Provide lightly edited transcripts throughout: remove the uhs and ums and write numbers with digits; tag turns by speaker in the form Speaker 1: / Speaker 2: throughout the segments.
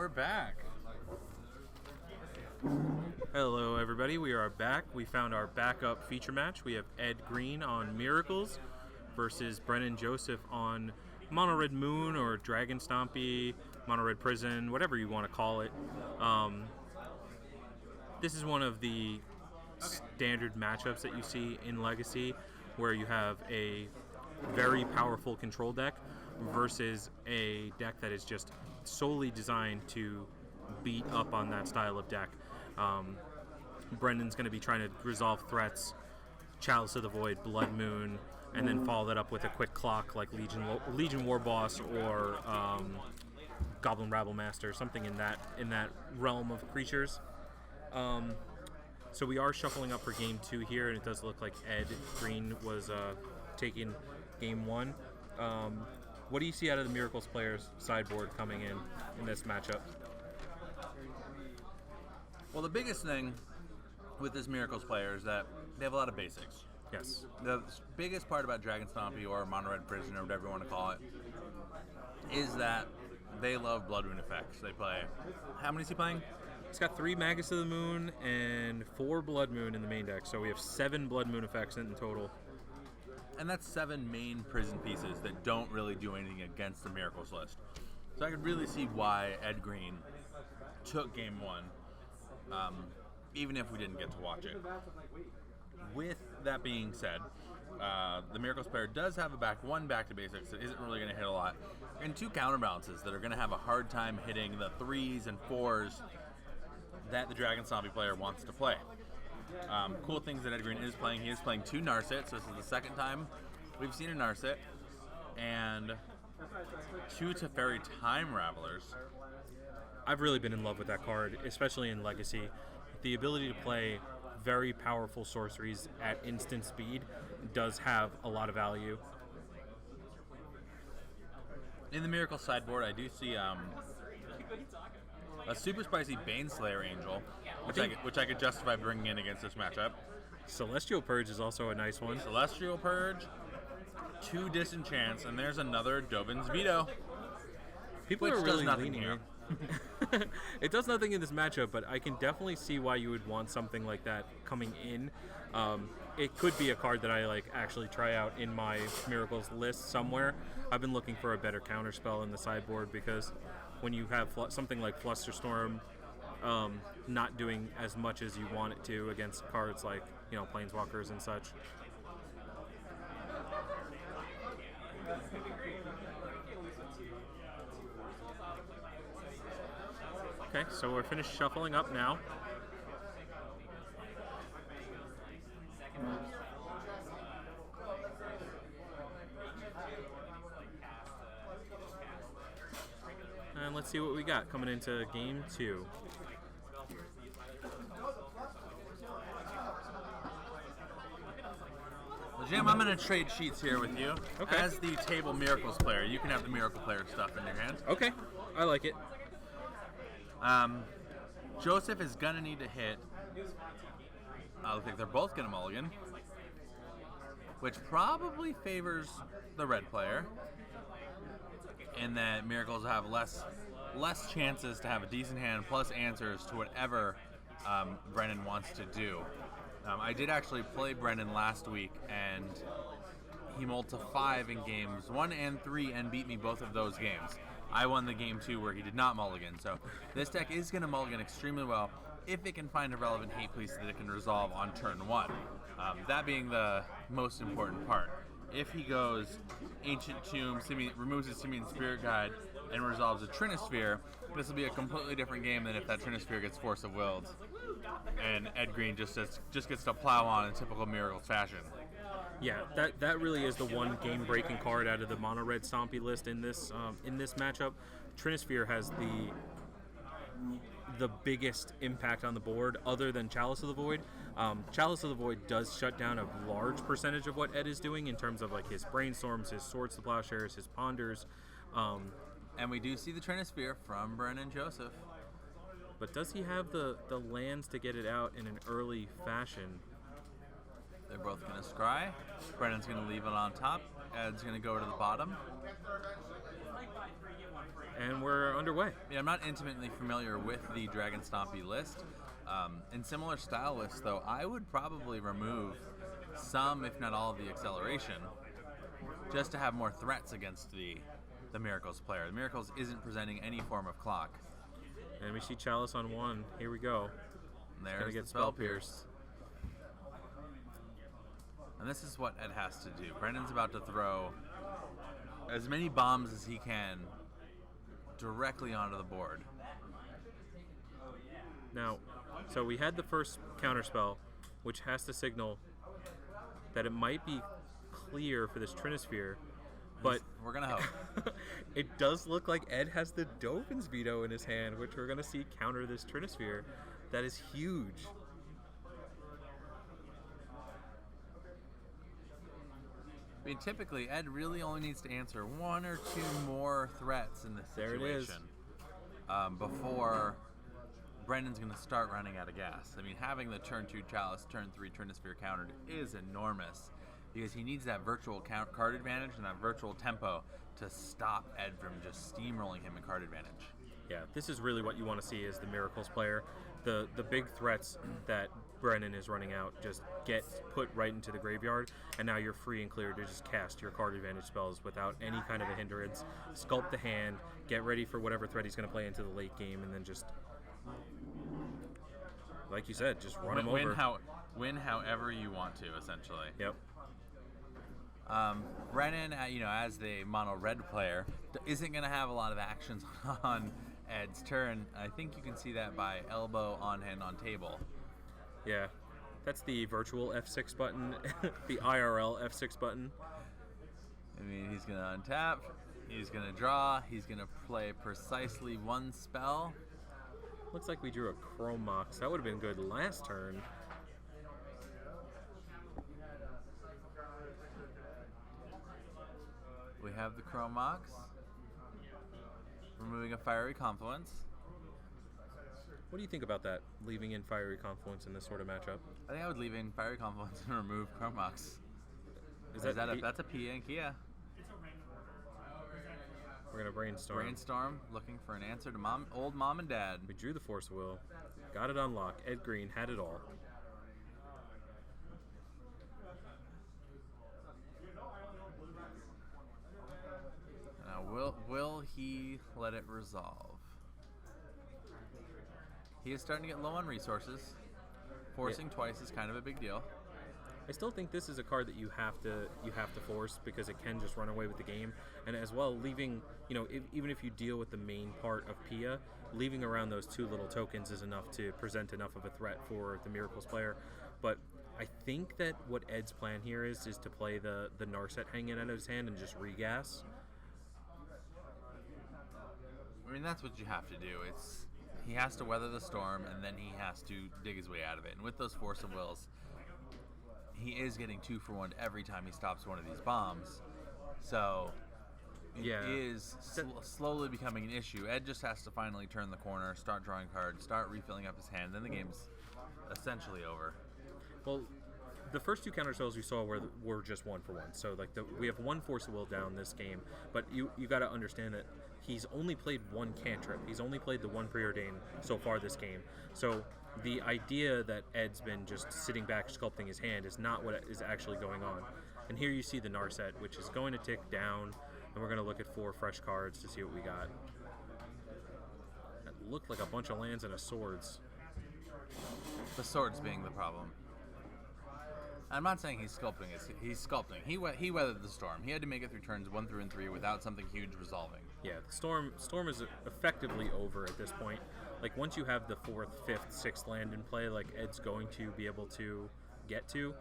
Speaker 1: we're back.
Speaker 2: Hello, everybody. We are back. We found our backup feature match. We have Ed Green on Miracles versus Brennan Joseph on Mono Red Moon or Dragon Stompy, Mono Red Prison, whatever you want to call it. This is one of the standard matchups that you see in Legacy, where you have a very powerful control deck versus a deck that is just solely designed to beat up on that style of deck. Brendan's going to be trying to resolve threats, Chalice of the Void, Blood Moon, and then follow that up with a quick clock like Legion War Boss or Goblin Rabble Master, something in that realm of creatures. So we are shuffling up for game 2 here, and it does look like Ed Green was taking game 1. What do you see out of the Miracles players' sideboard coming in this matchup?
Speaker 1: Well, the biggest thing with this Miracles player is that they have a lot of basics.
Speaker 2: Yes.
Speaker 1: The biggest part about Dragon Stompy or Mono Red Prison or whatever you want to call it is that they love Blood Moon effects. They play... How many is he playing?
Speaker 2: It's got 3 Magus of the Moon and 4 Blood Moon in the main deck, so we have 7 Blood Moon effects in total.
Speaker 1: And that's 7 main prison pieces that don't really do anything against the Miracles list. So I could really see why Ed Green took game 1, even if we didn't get to watch it. With that being said, the Miracles player does have one back to basics that isn't really going to hit a lot, and 2 counterbalances that are going to have a hard time hitting the 3s and 4s that the Dragon Zombie player wants to play. Cool things that Ed Green is playing. He is playing 2 Narset, so this is the second time we've seen a Narset, and 2 Teferi Time Ravelers.
Speaker 2: I've really been in love with that card, especially in Legacy. The ability to play very powerful sorceries at instant speed does have a lot of value.
Speaker 1: In the Miracle sideboard, I do see a super spicy Baneslayer Angel, which I could justify bringing in against this matchup.
Speaker 2: Celestial Purge is also a nice one.
Speaker 1: Celestial Purge, 2 Disenchants, and there's another Dovin's Veto.
Speaker 2: People are really leaning here. It does nothing in this matchup, but I can definitely see why you would want something like that coming in. It could be a card that I actually try out in my Miracles list somewhere. I've been looking for a better counterspell in the sideboard because when you have something like Flusterstorm not doing as much as you want it to against cards like Planeswalkers and such. Okay, so we're finished shuffling up now. And let's see what we got coming into game 2.
Speaker 1: Well, Jim, I'm going to trade sheets here with you.
Speaker 2: Okay.
Speaker 1: As the table Miracles player, you can have the Miracle player stuff in your hand.
Speaker 2: Okay, I like it.
Speaker 1: Joseph is going to need to hit. I think they're both going to mulligan, which probably favors the red player, in that Miracles have less chances to have a decent hand plus answers to whatever Brennan wants to do. I did actually play Brennan last week, and he mulled to 5 in games 1 and 3 and beat me both of those games. I won the game 2 where he did not mulligan, so this deck is going to mulligan extremely well if it can find a relevant hate piece that it can resolve on turn 1. That being the most important part. If he goes Ancient Tomb, removes his Simian Spirit Guide, and resolves a Trinisphere, this will be a completely different game than if that Trinisphere gets Force of Willed, and Ed Green just gets to plow on in typical Miracles fashion.
Speaker 2: Yeah, that really is the one game-breaking card out of the Mono Red Stompy list in this matchup. Trinisphere has the biggest impact on the board, other than Chalice of the Void. Chalice of the Void does shut down a large percentage of what Ed is doing in terms of his Brainstorms, his Swords to Plowshares, his Ponders.
Speaker 1: And we do see the Trinisphere from Brennan Joseph.
Speaker 2: But does he have the lands to get it out in an early fashion?
Speaker 1: They're both going to scry. Brennan's going to leave it on top. Ed's going to go to the bottom.
Speaker 2: And we're underway.
Speaker 1: Yeah, I'm not intimately familiar with the Dragon Stompy list. In similar style lists, though, I would probably remove some, if not all, of the acceleration, just to have more threats against the Miracles player. The Miracles isn't presenting any form of clock.
Speaker 2: And we see Chalice on 1. Here we go.
Speaker 1: There's
Speaker 2: Gonna get
Speaker 1: the
Speaker 2: Spell Pierce.
Speaker 1: And this is what Ed has to do. Brendan's about to throw as many bombs as he can directly onto the board.
Speaker 2: Now, so we had the first counterspell, which has to signal that it might be clear for this Trinisphere, but
Speaker 1: we're gonna hope.
Speaker 2: It does look like Ed has the Dovin's Veto in his hand, which we're gonna see counter this Trinisphere. That is huge.
Speaker 1: I mean, typically, Ed really only needs to answer 1 or 2 more threats in this situation.
Speaker 2: There it is.
Speaker 1: Before Brendan's going to start running out of gas. I mean, having the turn 2 Chalice, turn 3 Trinisphere countered is enormous because he needs that virtual card advantage and that virtual tempo to stop Ed from just steamrolling him in card advantage.
Speaker 2: Yeah, this is really what you want to see as the Miracles player. The big threats that Brennan is running out just get put right into the graveyard, and now you're free and clear to just cast your card advantage spells without any kind of a hindrance. Sculpt the hand, get ready for whatever threat he's going to play into the late game, and then just, like you said, just run him over.
Speaker 1: Win however you want to, essentially.
Speaker 2: Yep.
Speaker 1: Brennan, as the mono red player, isn't going to have a lot of actions on Ed's turn. I think you can see that by elbow on hand on table.
Speaker 2: Yeah, that's the virtual F6 button, the IRL F6 button.
Speaker 1: I mean, he's going to untap, he's going to draw, he's going to play precisely 1 spell.
Speaker 2: Looks like we drew a Chrome Mox. That would have been good last turn.
Speaker 1: We have the Chrome Mox. Removing a Fiery Confluence.
Speaker 2: What do you think about that, leaving in Fiery Confluence in this sort of matchup?
Speaker 1: I think I would leave in Fiery Confluence and remove Chrome Mox. That's a P and Kia.
Speaker 2: We're gonna brainstorm.
Speaker 1: Brainstorm, looking for an answer to old mom and dad.
Speaker 2: We drew the Force of Will, got it unlocked. Ed Green had it all.
Speaker 1: Now, will he let it resolve? He is starting to get low on resources. Forcing twice is kind of a big deal.
Speaker 2: I still think this is a card that you have to force because it can just run away with the game, and as well leaving, even if you deal with the main part of Pia, leaving around those 2 little tokens is enough to present enough of a threat for the Miracles player. But I think that what Ed's plan here is to play the Narset hanging out of his hand and just regas.
Speaker 1: I mean, that's what you have to do. He has to weather the storm, and then he has to dig his way out of it. And with those Force of Wills, he is getting 2 for 1 every time he stops one of these bombs. So it is slowly becoming an issue. Ed just has to finally turn the corner, start drawing cards, start refilling up his hand. Then the game's essentially over.
Speaker 2: Well, the first 2 counterspells we saw were just 1 for 1. So we have 1 Force of Will down this game, but you got to understand that he's only played 1 cantrip. He's only played the 1 preordain so far this game. So the idea that Ed's been just sitting back sculpting his hand is not what is actually going on. And here you see the Narset, which is going to tick down, and we're going to look at 4 fresh cards to see what we got. That looked like a bunch of lands and a swords.
Speaker 1: The swords being the problem. I'm not saying he's sculpting. He's sculpting. He weathered the storm. He had to make it through turns 1 through 3 without something huge resolving.
Speaker 2: Yeah, the storm is effectively over at this point. Like, once you have the 4th, 5th, 6th land in play, like Ed's going to be able to get to,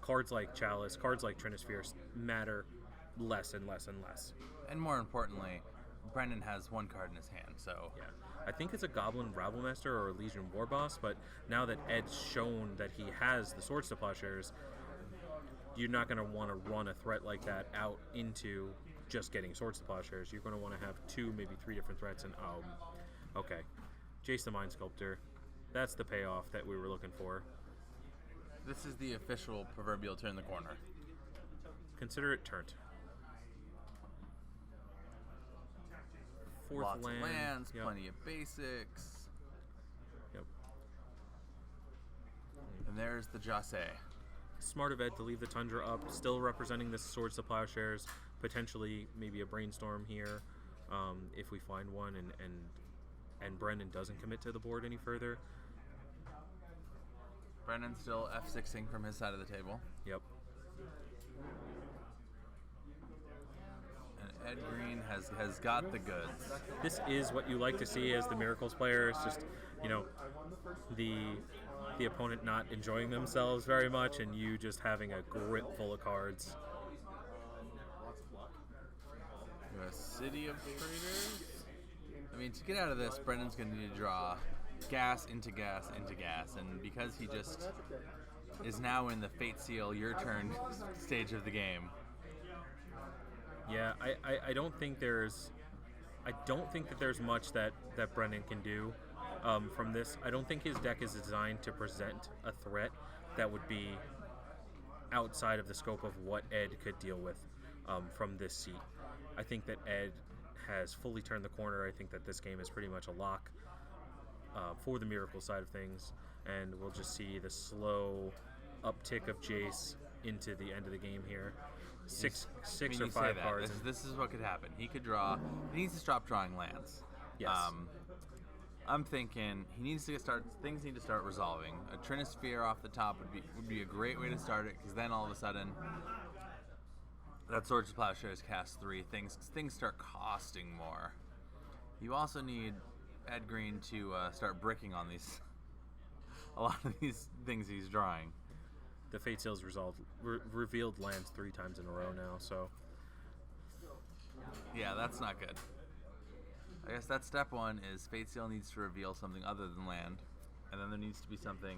Speaker 2: cards like Chalice, cards like Trinisphere matter less and less and less.
Speaker 1: And more importantly, Brendan has 1 card in his hand, so...
Speaker 2: Yeah. I think it's a Goblin Rabblemaster or a Legion War Boss, but now that Ed's shown that he has the Swords to Plowshares, you're not going to want to run a threat like that out into just getting Swords to Plowshares. You're going to want to have 2, maybe 3 different threats, and okay. Jace the Mind Sculptor. That's the payoff that we were looking for.
Speaker 1: This is the official proverbial turn the corner.
Speaker 2: Consider it turned. fourth
Speaker 1: Lots
Speaker 2: land.
Speaker 1: of lands,
Speaker 2: Yep.
Speaker 1: plenty of basics.
Speaker 2: Yep.
Speaker 1: And there's the Jase.
Speaker 2: Smart of Ed to leave the Tundra up, still representing the Swords to Plowshares, potentially maybe a Brainstorm here, if we find one, and Brendan doesn't commit to the board any further.
Speaker 1: Brendan's still F6ing from his side of the table.
Speaker 2: Yep.
Speaker 1: And Ed Green has got the goods.
Speaker 2: This is what you like to see as the Miracles player. It's just, the opponent not enjoying themselves very much, and you just having a grip full of cards.
Speaker 1: We have a City of Traders. I mean, to get out of this, Brendan's going to need to draw gas into gas into gas, and because he just is now in the Fate Seal your turn stage of the game.
Speaker 2: Yeah, I don't think there's much that Brendan can do from this. I don't think his deck is designed to present a threat that would be outside of the scope of what Ed could deal with from this seat. I think that Ed has fully turned the corner. I think that this game is pretty much a lock for the Miracle side of things, and we'll just see the slow uptick of Jace into the end of the game here. Six or five cards.
Speaker 1: This is what could happen. He could draw. He needs to stop drawing lands.
Speaker 2: Yes.
Speaker 1: I'm thinking he needs to start. Things need to start resolving. A Trinisphere off the top would be a great way to start it, because then all of a sudden, that Swords to Plowshares cast 3. Things start costing more. You also need Ed Green to start bricking on a lot of these things he's drawing.
Speaker 2: The Fate Seal's revealed lands 3 times in a row now, so
Speaker 1: yeah, that's not good. I guess that's step 1 is Fate Seal needs to reveal something other than land, and then there needs to be something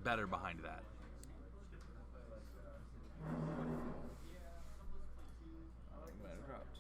Speaker 1: better behind that. Might have dropped.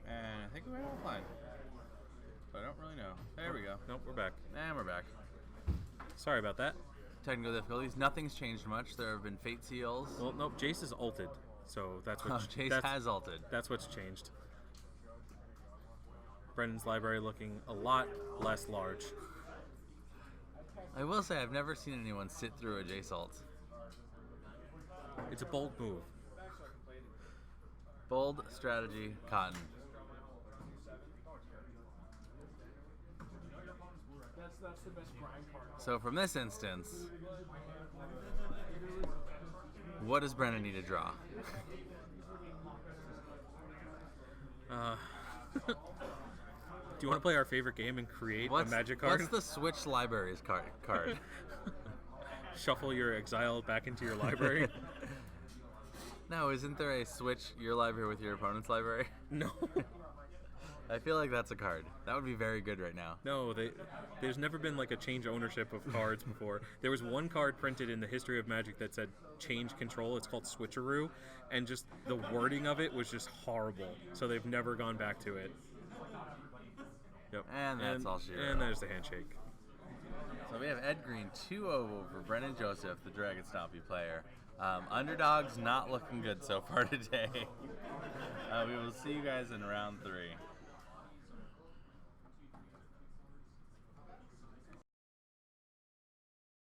Speaker 1: And I think we went offline, but I don't really know. There we go.
Speaker 2: nope, we're back.
Speaker 1: And we're back.
Speaker 2: Sorry about that.
Speaker 1: Technical difficulties. Nothing's changed much. There have been Fate Seals.
Speaker 2: Well, nope, Jace is ulted, so that's what
Speaker 1: Jace has ulted.
Speaker 2: That's what's changed. Brendan's library looking a lot less large.
Speaker 1: I will say I've never seen anyone sit through a Jace ult.
Speaker 2: It's a bold move.
Speaker 1: Bold strategy, Cotton.
Speaker 3: That's the best grind part.
Speaker 1: So from this instance, what does Brendan need to draw?
Speaker 2: Do you want to play our favorite game and create a magic card?
Speaker 1: What's the Switch Libraries card?
Speaker 2: Shuffle your exile back into your library?
Speaker 1: No, isn't there a switch your library with your opponent's library?
Speaker 2: No.
Speaker 1: I feel like that's a card. That would be very good right now.
Speaker 2: No, there's never been like a change ownership of cards before. There was one card printed in the history of Magic that said change control. It's called Switcheroo, and just the wording of it was just horrible. So they've never gone back to it. Yep.
Speaker 1: And that's all she wrote.
Speaker 2: And there's the handshake.
Speaker 1: So we have Ed Green 2-0 over Brendan Joseph, the Dragon Stompy player. Underdog's not looking good so far today. We will see you guys in round 3.